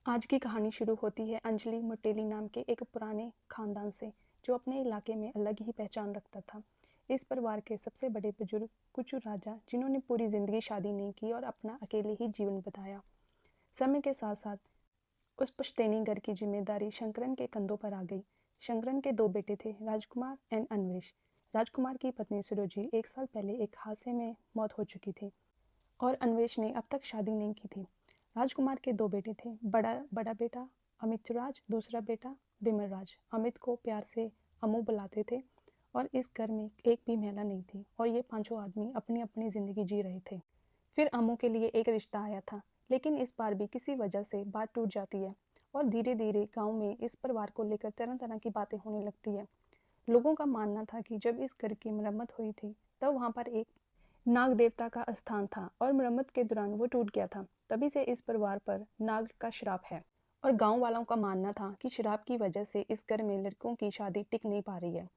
आज की कहानी शुरू होती है अंजलि मुटेली नाम के एक पुराने खानदान से, जो अपने इलाके में अलग ही पहचान रखता था। इस परिवार के सबसे बड़े बुजुर्ग कुचू राजा, जिन्होंने पूरी जिंदगी शादी नहीं की और अपना अकेले ही जीवन बिताया। समय के साथ साथ उस पुश्तैनी घर की जिम्मेदारी शंकरन के कंधों पर आ गई। शंकरन के दो बेटे थे, राजकुमार एंड अन्वेश। राजकुमार की पत्नी सरोजी 1 साल पहले एक हादसे में मौत हो चुकी थी और अन्वेश ने अब तक शादी नहीं की थी। राजकुमार के दो बेटे थे, बड़ा बड़ा बेटा अमित राज, दूसरा बेटा विमल राज। अमित को प्यार से अमू बुलाते थे और इस घर में एक भी महिला नहीं थी और ये पांचों आदमी अपनी अपनी ज़िंदगी जी रहे थे। फिर अमू के लिए एक रिश्ता आया था, लेकिन इस बार भी किसी वजह से बात टूट जाती है और धीरे धीरे गांव में इस परिवार को लेकर तरह तरह की बातें होने लगती है। लोगों का मानना था कि जब इस घर की मरम्मत हुई थी तब वहाँ पर एक नाग देवता का स्थान था और मरम्मत के दौरान वो टूट गया था। तभी से इस परिवार पर नाग का श्राप है और गांव वालों का मानना था कि श्राप की वजह से इस घर में लड़कों की शादी टिक नहीं पा रही है।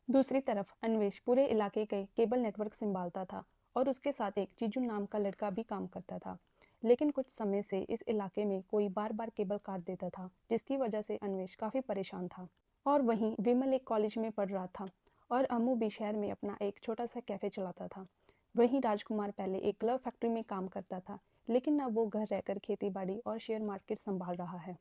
दूसरी तरफ अन्वेश पूरे इलाके के केबल नेटवर्क संभालता था और उसके साथ एक जीजू नाम का लड़का भी काम करता था। लेकिन कुछ समय से इस इलाके में कोई बार बार केबल काट देता था, जिसकी वजह से अन्वेश काफ़ी परेशान था। और वहीं विमल एक कॉलेज में पढ़ रहा था और अमू भी शहर में अपना एक छोटा सा कैफ़े चलाता था। वहीं राजकुमार पहले एक ग्लव फैक्ट्री में काम करता था, लेकिन अब वो घर रहकर खेती बाड़ी और शेयर मार्केट संभाल रहा है।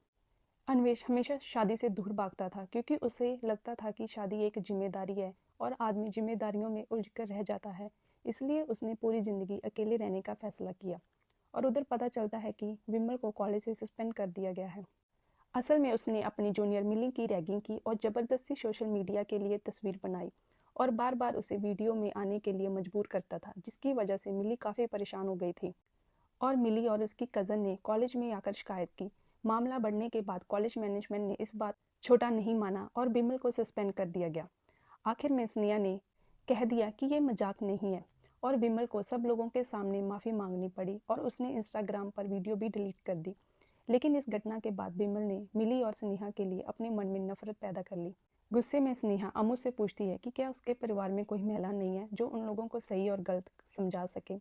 अन्वेश हमेशा शादी से दूर भागता था क्योंकि उसे लगता था कि शादी एक जिम्मेदारी है और आदमी जिम्मेदारियों में उलझ कर रह जाता है। इसलिए उसने पूरी जिंदगी अकेले रहने का फैसला किया। और उधर पता चलता है कि विमल को कॉलेज से सस्पेंड कर दिया गया है। असल में उसने अपनी जूनियर मिली की रैगिंग की और ज़बरदस्ती सोशल मीडिया के लिए तस्वीर बनाई और बार बार उसे वीडियो में आने के लिए मजबूर करता था, जिसकी वजह से मिली काफ़ी परेशान हो गई थी। और मिली और उसकी कज़न ने कॉलेज में आकर शिकायत की। मामला बढ़ने के बाद कॉलेज मैनेजमेंट ने इस बात छोटा नहीं माना और बिमल को सस्पेंड कर दिया गया। आखिर में स्नेहा ने कह दिया कि ये मजाक नहीं है और बिमल को सब लोगों के सामने माफ़ी मांगनी पड़ी और उसने इंस्टाग्राम पर वीडियो भी डिलीट कर दी। लेकिन इस घटना के बाद बिमल ने मिली और स्नेहा के लिए अपने मन में नफरत पैदा कर ली। गुस्से में स्नेहा अमू से पूछती है कि क्या उसके परिवार में कोई महिला नहीं है जो उन लोगों को सही और गलत समझा सके।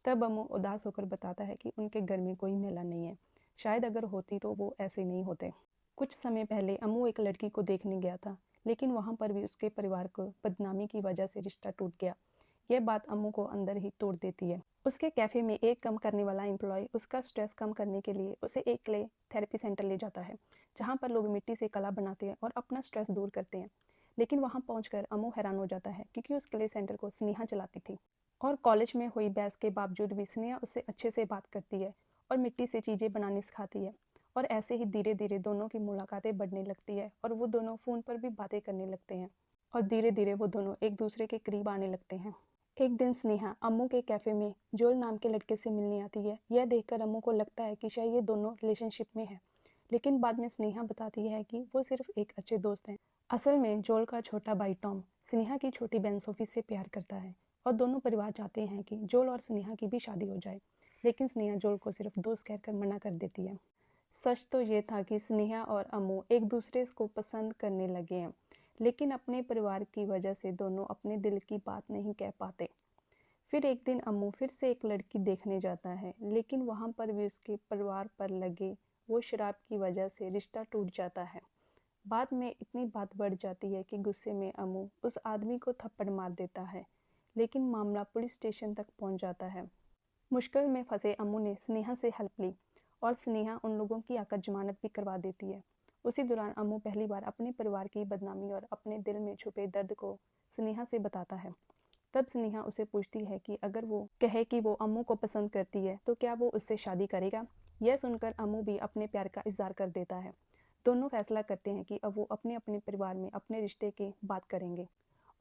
तब अमू उदास होकर बताता है कि उनके घर में कोई महिला नहीं है, शायद अगर होती तो वो ऐसे नहीं होते। कुछ समय पहले अमू एक लड़की को देखने गया था, लेकिन वहाँ पर भी उसके परिवार को बदनामी की वजह से रिश्ता टूट गया। यह बात अमू को अंदर ही तोड़ देती है। उसके कैफ़े में एक कम करने वाला एम्प्लॉय उसका स्ट्रेस कम करने के लिए उसे एक क्ले थेरेपी सेंटर ले जाता है, जहाँ पर लोग मिट्टी से कला बनाते हैं और अपना स्ट्रेस दूर करते हैं। लेकिन वहाँ पहुँचकर अमू हैरान हो जाता है क्योंकि उस क्ले सेंटर को स्नेहा चलाती थी और कॉलेज में हुई बहस के बावजूद भी स्नेहा उससे अच्छे से बात करती है और मिट्टी से चीज़ें बनानी सिखाती है। और ऐसे ही धीरे धीरे दोनों की मुलाकातें बढ़ने लगती है और वो दोनों फ़ोन पर भी बातें करने लगते हैं और धीरे धीरे वो दोनों एक दूसरे के करीब आने लगते हैं। एक दिन स्नेहा अम्मू के कैफ़े में जोल नाम के लड़के से मिलने आती है। यह देखकर अम्मू को लगता है कि शायद ये दोनों रिलेशनशिप में है, लेकिन बाद में स्नेहा बताती है कि वो सिर्फ एक अच्छे दोस्त हैं। असल में जोल का छोटा भाई टॉम स्नेहा की छोटी बहन सोफी से प्यार करता है और दोनों परिवार चाहते हैं कि जोल और स्नेहा की भी शादी हो जाए, लेकिन स्नेहा जोल को सिर्फ दोस्त कहकर मना कर देती है। सच तो ये था कि स्नेहा और अम्मू एक दूसरे को पसंद करने लगे हैं, लेकिन अपने परिवार की वजह से दोनों अपने दिल की बात नहीं कह पाते। फिर एक दिन अम्मू फिर से एक लड़की देखने जाता है, लेकिन वहाँ पर भी उसके परिवार पर लगे वो शराब की वजह से रिश्ता टूट जाता है। बाद में इतनी बात बढ़ जाती है कि गुस्से में अम्मू उस आदमी को थप्पड़ मार देता है, लेकिन मामला पुलिस स्टेशन तक पहुँच जाता है। मुश्किल में फंसे अम्मू ने स्नेहा से हेल्प ली और स्नेहा उन लोगों की आकर जमानत भी करवा देती है। उसी दौरान अम्मू पहली बार अपने परिवार की बदनामी और अपने दिल में छुपे दर्द को स्नेहा से बताता है। तब स्नेहा उसे पूछती है कि अगर वो कहे कि वो अम्मू को पसंद करती है तो क्या वो उससे शादी करेगा। यह सुनकर अम्मू भी अपने प्यार का इजहार कर देता है। दोनों फैसला करते हैं कि अब वो अपने अपने परिवार में अपने रिश्ते की बात करेंगे।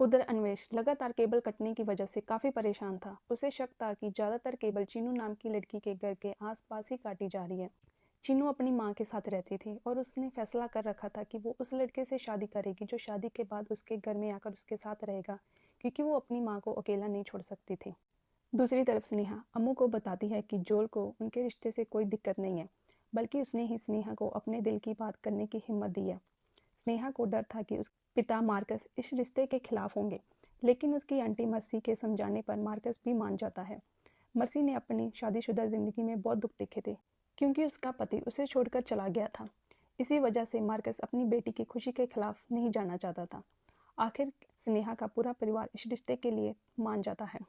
उधर अन्वेश लगातार केबल कटने की वजह से काफ़ी परेशान था। उसे शक था कि ज़्यादातर केबल चीनू नाम की लड़की के घर के आसपास ही काटी जा रही है। चीनू अपनी माँ के साथ रहती थी और उसने फैसला कर रखा था कि वो उस लड़के से शादी करेगी जो शादी के बाद उसके घर में आकर उसके साथ रहेगा, क्योंकि वो अपनी माँ को अकेला नहीं छोड़ सकती थी। दूसरी तरफ स्नेहा अम्मू को बताती है कि जोल को उनके रिश्ते से कोई दिक्कत नहीं है, बल्कि उसने ही स्नेहा को अपने दिल की बात करने की हिम्मत दी है। स्नेहा को डर था कि उसके पिता मार्कस इस रिश्ते के खिलाफ होंगे, लेकिन उसकी आंटी मर्सी के समझाने पर मार्कस भी मान जाता है। मर्सी ने अपनी शादीशुदा जिंदगी में बहुत दुख देखे थे, क्योंकि उसका पति उसे छोड़कर चला गया था। इसी वजह से मार्कस अपनी बेटी की खुशी के खिलाफ नहीं जाना चाहता था। आखिर स्नेहा का पूरा परिवार इस रिश्ते के लिए मान जाता है।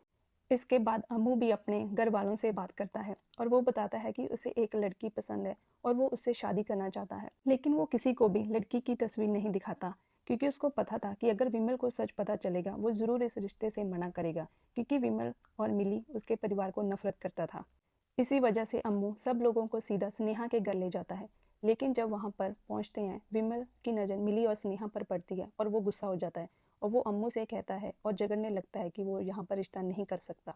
इसके बाद अम्मू भी अपने घर वालों से बात करता है और वो बताता है कि उसे एक लड़की पसंद है और वो उससे शादी करना चाहता है। लेकिन वो किसी को भी लड़की की तस्वीर नहीं दिखाता, क्योंकि उसको पता था कि अगर विमल को सच पता चलेगा वो ज़रूर इस रिश्ते से मना करेगा, क्योंकि विमल और मिली उसके परिवार को नफरत करता था। इसी वजह से अम्मू सब लोगों को सीधा स्नेहा के घर ले जाता है। लेकिन जब वहाँ पर पहुँचते हैं, विमल की नज़र मिली और स्नेहा पर पड़ती है और वो गुस्सा हो जाता है और वो अम्मू से कहता है और झगड़ने लगता है कि वो यहाँ पर रिश्ता नहीं कर सकता।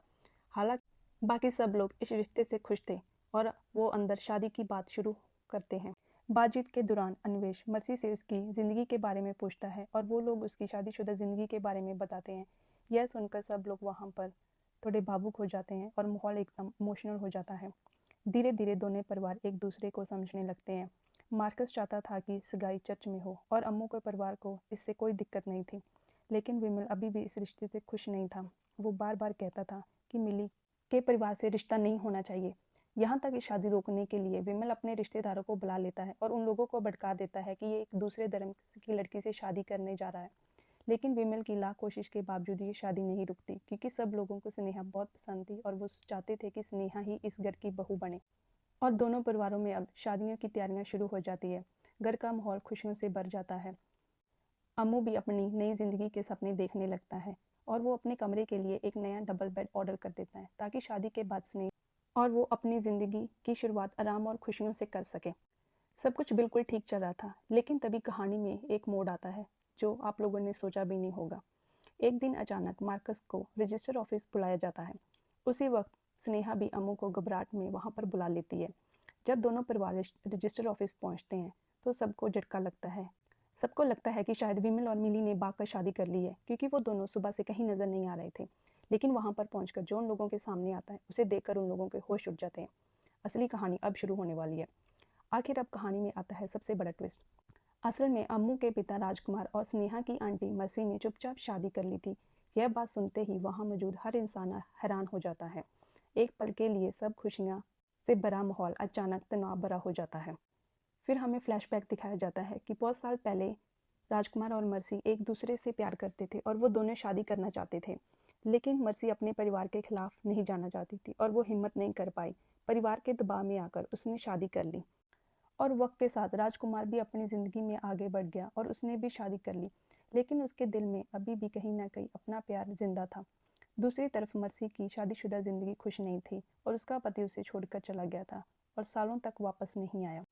हालांकि बाकी सब लोग इस रिश्ते से खुश थे और वो अंदर शादी की बात शुरू करते हैं। बातचीत के दौरान अन्वेश मर्सी से उसकी ज़िंदगी के बारे में पूछता है और वो लोग उसकी शादीशुदा ज़िंदगी के बारे में बताते हैं। यह सुनकर सब लोग वहाँ पर थोड़े भावुक हो जाते हैं और माहौल एकदम इमोशनल हो जाता है। धीरे धीरे दोनों परिवार एक दूसरे को समझने लगते हैं। मार्कस चाहता था कि सगाई चर्च में हो और अम्मू के परिवार को इससे कोई दिक्कत नहीं थी, लेकिन विमल अभी भी इस रिश्ते से खुश नहीं था। वो बार बार कहता था कि मिली के परिवार से रिश्ता नहीं होना चाहिए। यहाँ तक कि शादी रोकने के लिए विमल अपने रिश्तेदारों को बुला लेता है और उन लोगों को भड़का देता है कि ये एक दूसरे धर्म की लड़की से शादी करने जा रहा है। लेकिन विमल की लाख कोशिश के बावजूद ये शादी नहीं रुकती, क्योंकि सब लोगों को स्नेहा बहुत पसंद थी और वो चाहते थे कि स्नेहा ही इस घर की बहू बने। और दोनों परिवारों में अब शादियों की तैयारियां शुरू हो जाती है। घर का माहौल खुशियों से भर जाता है। अम्मू भी अपनी नई जिंदगी के सपने देखने लगता है और वो अपने कमरे के लिए एक नया डबल बेड ऑर्डर कर देता है, ताकि शादी के बाद स्नेह और वो अपनी ज़िंदगी की शुरुआत आराम और खुशियों से कर सके। सब कुछ बिल्कुल ठीक चल रहा था, लेकिन तभी कहानी में एक मोड़ आता है जो आप लोगों ने सोचा भी नहीं होगा। एक दिन अचानक मार्कस को रजिस्टर ऑफिस बुलाया जाता है। उसी वक्त स्नेहा भी अम्मू को घबराहट में वहाँ पर बुला लेती है। जब दोनों परिवार रजिस्टर ऑफिस पहुँचते हैं तो सबको झटका लगता है। सबको लगता है कि शायद विमल और मिली ने भाग कर शादी कर ली है, क्योंकि वो दोनों सुबह से कहीं नज़र नहीं आ रहे थे। लेकिन वहाँ पर पहुँचकर जो उन लोगों के सामने आता है उसे देखकर उन लोगों के होश उड़ जाते हैं। असली कहानी अब शुरू होने वाली है। आखिर अब कहानी में आता है सबसे बड़ा ट्विस्ट। असल में अम्मू के पिता राजकुमार और स्नेहा की आंटी मर्सी ने चुपचाप शादी कर ली थी। यह बात सुनते ही वहाँ मौजूद हर इंसान हैरान हो जाता है। एक पल के लिए सब खुशियाँ से भरा माहौल अचानक तनाव भरा हो जाता है। फिर हमें फ्लैशबैक दिखाया जाता है कि बहुत साल पहले राजकुमार और मर्सी एक दूसरे से प्यार करते थे और वो दोनों शादी करना चाहते थे। लेकिन मर्सी अपने परिवार के खिलाफ नहीं जाना चाहती थी और वो हिम्मत नहीं कर पाई। परिवार के दबाव में आकर उसने शादी कर ली और वक्त के साथ राजकुमार भी अपनी ज़िंदगी में आगे बढ़ गया और उसने भी शादी कर ली। लेकिन उसके दिल में अभी भी कहीं ना कहीं अपना प्यार जिंदा था। दूसरी तरफ मर्सी की शादीशुदा ज़िंदगी खुश नहीं थी और उसका पति उसे छोड़कर चला गया था और सालों तक वापस नहीं आया।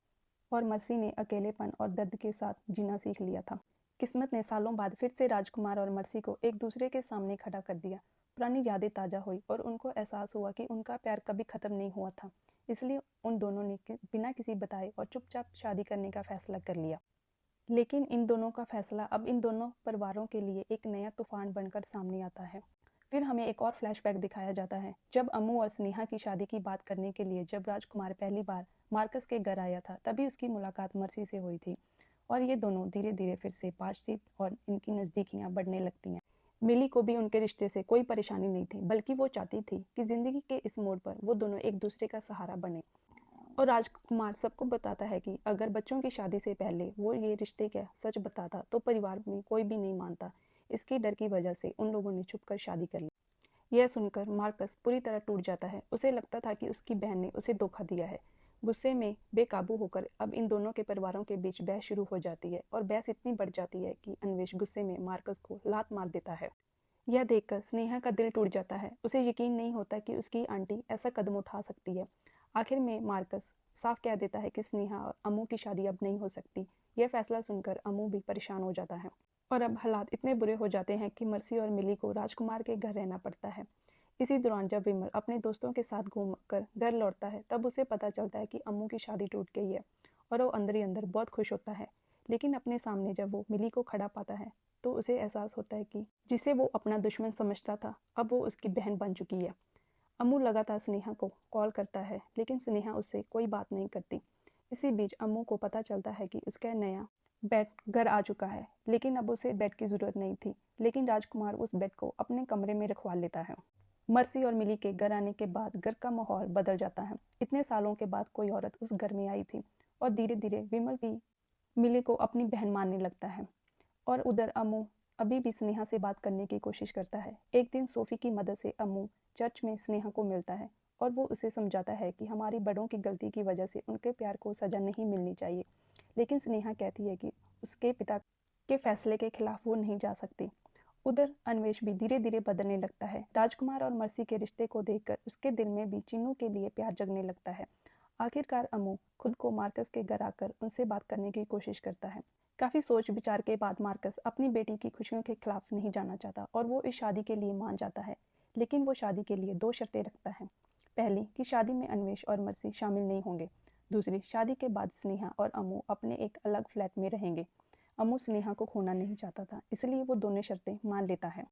और मर्सी ने अकेलेपन और दर्द के साथ जीना सीख लिया था। किस्मत ने सालों बाद फिर से राजकुमार और मर्सी को एक दूसरे के सामने खड़ा कर दिया। पुरानी यादें ताज़ा हुई और उनको एहसास हुआ कि उनका प्यार कभी ख़त्म नहीं हुआ था। इसलिए उन दोनों ने बिना किसी बताए और चुपचाप शादी करने का फैसला कर लिया। लेकिन इन दोनों का फैसला अब इन दोनों परिवारों के लिए एक नया तूफान बनकर सामने आता है। फिर हमें एक और फ्लैशबैक दिखाया जाता है, जब अम्मू और स्नेहा की शादी की बात करने के लिए जब राजकुमार पहली बार मार्कस के घर आया था, तभी उसकी मुलाकात मर्सी से हुई थी और ये दोनों धीरे धीरे फिर से बातचीत और इनकी नज़दीकियाँ बढ़ने लगती हैं। मिली को भी उनके रिश्ते से कोई परेशानी नहीं थी, बल्कि वो चाहती थी कि ज़िंदगी के इस मोड़ पर वो दोनों एक दूसरे का सहारा बने। और राजकुमार सबको बताता है कि अगर बच्चों की शादी से पहले वो ये रिश्ते का सच बताता तो परिवार में कोई भी नहीं मानता। इसके डर की वजह से उन लोगों ने छुपकर शादी कर ली। यह सुनकर मार्कस पूरी तरह टूट जाता है। उसे लगता था कि उसकी बहन ने उसे धोखा दिया है। गुस्से में बेकाबू होकर अब इन दोनों के परिवारों के बीच बहस शुरू हो जाती है और बहस इतनी बढ़ जाती है कि अन्वेष गुस्से में मार्कस को लात मार देता है। यह देखकर स्नेहा का दिल टूट जाता है। उसे यकीन नहीं होता कि उसकी आंटी ऐसा कदम उठा सकती है। आखिर में मार्कस साफ कह देता है कि स्नेहा और अम्मू की शादी अब नहीं हो सकती। यह फैसला सुनकर अम्मू भी परेशान हो जाता है और अब हालात इतने बुरे हो जाते हैं कि मर्सी और मिली को राजकुमार के घर रहना पड़ता है। इसी दौरान जब विमल अपने दोस्तों के साथ घूमकर घर लौटता है, तब उसे पता चलता है कि अम्मू की शादी टूट गई है और वो अंदर ही अंदर बहुत खुश होता है। लेकिन अपने सामने जब वो मिली को खड़ा पाता है तो उसे एहसास होता है कि जिसे वो अपना दुश्मन समझता था, अब वो उसकी बहन बन चुकी है। अम्मू लगातार स्नेहा को कॉल करता है, लेकिन स्नेहा उससे कोई बात नहीं करती। इसी बीच अम्मू को पता चलता है कि उसका नया बेड घर आ चुका है, लेकिन अब उसे बेड की ज़रूरत नहीं थी। लेकिन राजकुमार उस बेड को अपने कमरे में रखवा लेता है। मर्सी और मिली के घर आने के बाद घर का माहौल बदल जाता है। इतने सालों के बाद कोई औरत उस घर में आई थी और धीरे धीरे विमल भी मिली को अपनी बहन मानने लगता है। और उधर अम्मू अभी भी स्नेहा से बात करने की कोशिश करता है। एक दिन सोफ़ी की मदद से अम्मू चर्च में स्नेहा को मिलता है और वो उसे समझाता है कि हमारी बड़ों की गलती की वजह से उनके प्यार को सज़ा नहीं मिलनी चाहिए। लेकिन स्नेहा कहती है कि उसके पिता के फैसले के खिलाफ वो नहीं जा सकती। उधर अन्वेष भी धीरे धीरे बदलने लगता है। राजकुमार और मर्सी के रिश्ते को देखकर उसके दिल में भी चिन्नू के लिए प्यार जगने लगता है। आखिरकार अम्मू खुद को मार्कस के घर आकर उनसे बात करने की कोशिश करता है। काफ़ी सोच विचार के बाद मार्कस अपनी बेटी की खुशियों के खिलाफ नहीं जाना चाहता और वो इस शादी के लिए मान जाता है। लेकिन वो शादी के लिए 2 शर्तें रखता है। पहली कि शादी में अन्वेष और मर्सी शामिल नहीं होंगे। दूसरी, शादी के बाद स्नेहा और अम्मू अपने एक अलग फ्लैट में रहेंगे। अम्मू स्नेहा को खोना नहीं चाहता था, इसलिए वो दोनों शर्तें मान लेता है।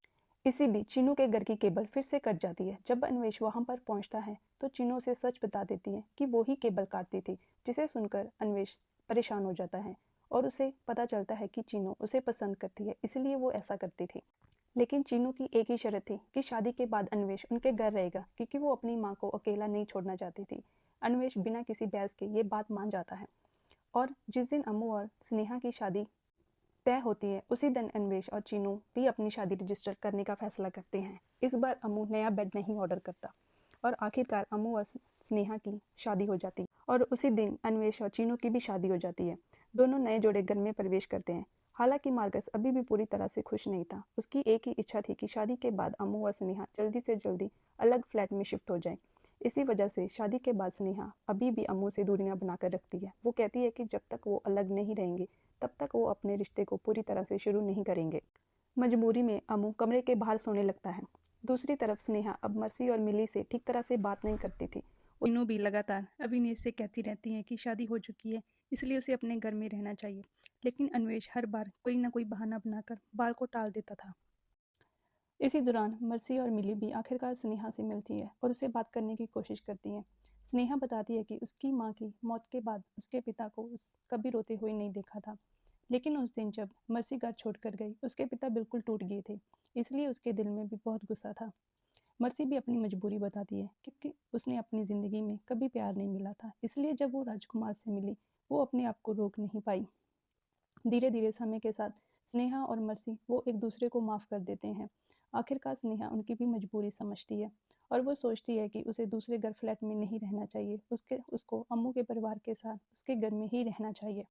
इसी बीच चीनू के घर की केबल फिर से कट जाती है। जब अन्वेष वहां पर पहुंचता है तो चीनू उसे सच बता देती है कि वो ही केबल काटती थी, जिसे सुनकर अन्वेष परेशान हो जाता है और उसे पता चलता है कि चीनू उसे पसंद करती है, इसलिए वो ऐसा करती थी। लेकिन चीनू की एक ही शर्त थी कि शादी के बाद अन्वेष उनके घर रहेगा, क्योंकि वो अपनी माँ को अकेला नहीं छोड़ना चाहती थी। अन्वेष बिना किसी बहस के ये बात मान जाता है और जिस दिन अम्मू और स्नेहा की शादी तय होती है उसी दिन अन्वेष और चीनू भी अपनी शादी रजिस्टर करने का फैसला करते हैं। इस बार अम्मू नया बेड नहीं ऑर्डर करता और आखिरकार अम्मू और स्नेहा की शादी हो जाती है और उसी दिन अन्वेष और चीनू की भी शादी हो जाती है। दोनों नए जोड़े घर में प्रवेश करते हैं। हालांकि मार्कस अभी भी पूरी तरह से खुश नहीं था। उसकी एक ही इच्छा थी कि शादी के बाद अम्मू और स्नेहा जल्दी से जल्दी अलग फ्लैट में शिफ्ट हो जाए। इसी वजह से शादी के बाद स्नेहा अभी भी अम्मू से दूरियां बनाकर रखती है। वो कहती है कि जब तक वो अलग नहीं रहेंगे तब तक वो अपने रिश्ते को पूरी तरह से शुरू नहीं करेंगे। मजबूरी में अम्मू कमरे के बाहर सोने लगता है। दूसरी तरफ स्नेहा अब मर्सी और मिली से ठीक तरह से बात नहीं करती थी। तीनों भी लगातार अविनेश से कहती रहती हैं कि शादी हो चुकी है, इसलिए उसे अपने घर में रहना चाहिए। लेकिन अन्वेष हर बार कोई ना कोई बहाना बनाकर बात को टाल देता था। इसी दौरान मर्सी और मिली भी आखिरकार स्नेहा से मिलती है और उसे बात करने की कोशिश करती हैं। स्नेहा बताती है कि उसकी माँ की मौत के बाद उसके पिता को उस कभी रोते हुए नहीं देखा था। लेकिन उस दिन जब मर्सी घर छोड़कर गई उसके पिता बिल्कुल टूट गए थे, इसलिए उसके दिल में भी बहुत गुस्सा था। मर्सी भी अपनी मजबूरी बताती है क्योंकि उसने अपनी ज़िंदगी में कभी प्यार नहीं मिला था, इसलिए जब वो राजकुमार से मिली वो अपने आप को रोक नहीं पाई। धीरे धीरे समय के साथ स्नेहा और मर्सी वो एक दूसरे को माफ़ कर देते हैं। आखिरकार स्नेहा उनकी भी मजबूरी समझती है और वो सोचती है कि उसे दूसरे घर फ्लैट में नहीं रहना चाहिए, उसको अम्मू के परिवार के साथ उसके घर में ही रहना चाहिए।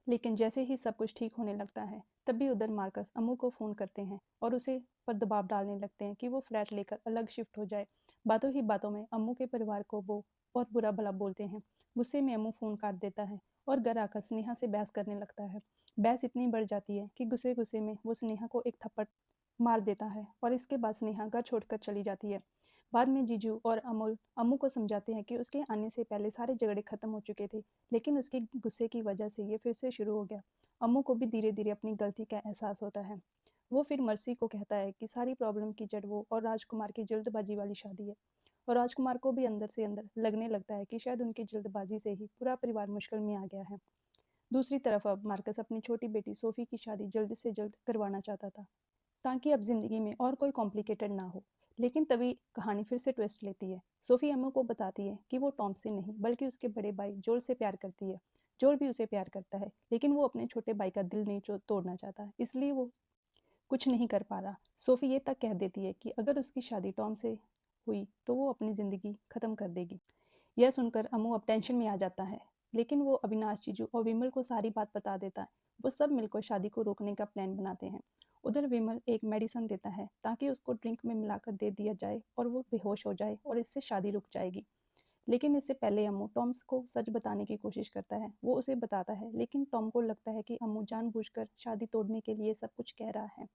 लेकिन जैसे ही सब कुछ ठीक होने लगता है तभी उधर मार्कस अम्मू को फ़ोन करते हैं और उसे पर दबाव डालने लगते हैं कि वो फ्लैट लेकर अलग शिफ्ट हो जाए। बातों ही बातों में अम्मू के परिवार को वो बहुत बुरा भला बोलते हैं। गुस्से में अम्मू फ़ोन काट देता है और घर आकर स्नेहा से बहस करने लगता है। बहस इतनी बढ़ जाती है कि गुस्से गुस्से में वो स्नेहा को एक थप्पड़ मार देता है और इसके बाद स्नेहा घर छोड़कर चली जाती है। बाद में जीजू और अमोल अम्मू को समझाते हैं कि उसके आने से पहले सारे झगड़े खत्म हो चुके थे, लेकिन उसके गुस्से की वजह से ये फिर से शुरू हो गया। अम्मू को भी धीरे धीरे अपनी गलती का एहसास होता है। वो फिर मर्सी को कहता है कि सारी प्रॉब्लम की जड़ वो और राजकुमार की जल्दबाजी वाली शादी है और राजकुमार को भी अंदर से अंदर लगने लगता है कि शायद उनकी जल्दबाजी से ही पूरा परिवार मुश्किल में आ गया है। दूसरी तरफ अब मार्कस अपनी छोटी बेटी सोफी की शादी जल्द से जल्द करवाना चाहता था ताकि अब जिंदगी में और कोई कॉम्प्लिकेटेड ना हो। लेकिन तभी कहानी फिर से ट्विस्ट लेती है। सोफी अम्मू को बताती है कि वो टॉम से नहीं बल्कि उसके बड़े भाई जोल से प्यार करती है। जोल भी उसे प्यार करता है, लेकिन वो अपने छोटे भाई का दिल नहीं तोड़ना चाहता, इसलिए वो कुछ नहीं कर पा रहा। सोफी ये तक कह देती है कि अगर उसकी शादी टॉम से हुई तो वो अपनी ज़िंदगी ख़त्म कर देगी। यह सुनकर अम्मू अब टेंशन में आ जाता है, लेकिन वो अविनाश जीजू और विमल को सारी बात बता देता है। वो सब मिलकर शादी को रोकने का प्लान बनाते हैं। उधर विमल एक मेडिसिन देता है ताकि उसको ड्रिंक में मिलाकर दे दिया जाए और वो बेहोश हो जाए और इससे शादी रुक जाएगी। लेकिन इससे पहले अम्मू टॉम्स को सच बताने की कोशिश करता है। वो उसे बताता है, लेकिन टॉम को लगता है कि अम्मू जानबूझकर शादी तोड़ने के लिए सब कुछ कह रहा है।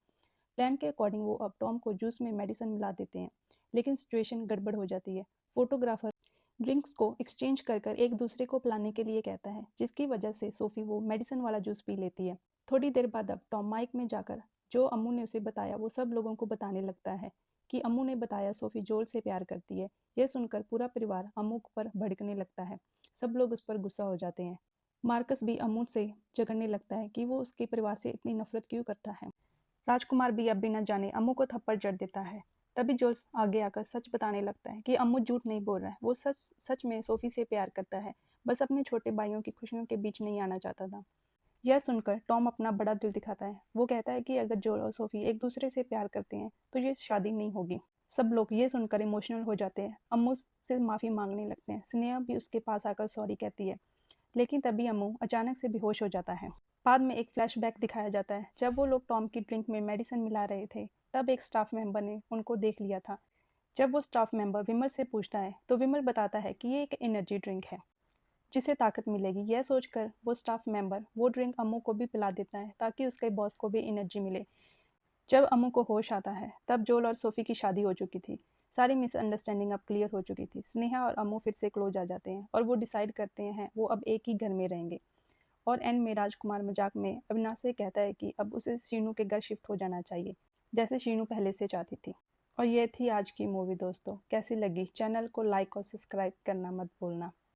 प्लान के अकॉर्डिंग वो अब टॉम को जूस में मेडिसिन मिला देते हैं, लेकिन सिचुएशन गड़बड़ हो जाती है। फोटोग्राफर ड्रिंक्स को एक्सचेंज कर कर एक दूसरे को पिलाने के लिए कहता है, जिसकी वजह से सोफी वो मेडिसिन वाला जूस पी लेती है। थोड़ी देर बाद अब टॉम माइक में जाकर जो अम्मू ने उसे बताया वो सब लोगों को बताने लगता है कि अम्मू ने बताया सोफी जोल से प्यार करती है। यह सुनकर पूरा परिवार अम्मू पर भड़कने लगता है। सब लोग उस पर गुस्सा हो जाते हैं। मार्कस भी अम्मू से झगड़ने लगता है कि वो उसके परिवार से इतनी नफरत क्यों करता है। राजकुमार भी अब बिना जाने अम्मू को थप्पड़ जड़ देता है। तभी जोल्स आगे आकर सच बताने लगता है कि अम्मू झूठ नहीं बोल रहा है, वो सच सच में सोफ़ी से प्यार करता है, बस अपने छोटे भाइयों की खुशियों के बीच नहीं आना चाहता था। यह सुनकर टॉम अपना बड़ा दिल दिखाता है। वो कहता है कि अगर जोल और सोफ़ी एक दूसरे से प्यार करते हैं तो ये शादी नहीं होगी। सब लोग ये सुनकर इमोशनल हो जाते हैं। अम्मू से माफ़ी मांगने लगते हैं। स्नेहा भी उसके पास आकर सॉरी कहती है, लेकिन तभी अम्मू अचानक से बेहोश हो जाता है। बाद में एक फ्लैशबैक दिखाया जाता है। जब वो लोग टॉम की ड्रिंक में मेडिसिन मिला रहे थे, तब एक स्टाफ मेंबर ने उनको देख लिया था। जब वो स्टाफ मेंबर विमल से पूछता है तो विमल बताता है कि ये एक एनर्जी ड्रिंक है जिससे ताकत मिलेगी। यह सोचकर वो स्टाफ मेंबर वो ड्रिंक अम्मू को भी पिला देता है ताकि उसके बॉस को भी एनर्जी मिले। जब अम्मू को होश आता है तब जोल और सोफ़ी की शादी हो चुकी थी। सारी मिसअंडरस्टैंडिंग अब क्लियर हो चुकी थी। स्नेहा और अम्मू फिर से क्लोज आ जाते हैं और वो डिसाइड करते हैं वो अब एक ही घर में रहेंगे। और एंड में राजकुमार मजाक में अविनाश से कहता है कि अब उसे शीनू के घर शिफ्ट हो जाना चाहिए, जैसे शीनू पहले से चाहती थी। और ये थी आज की मूवी दोस्तों। कैसी लगी? चैनल को लाइक और सब्सक्राइब करना मत भूलना।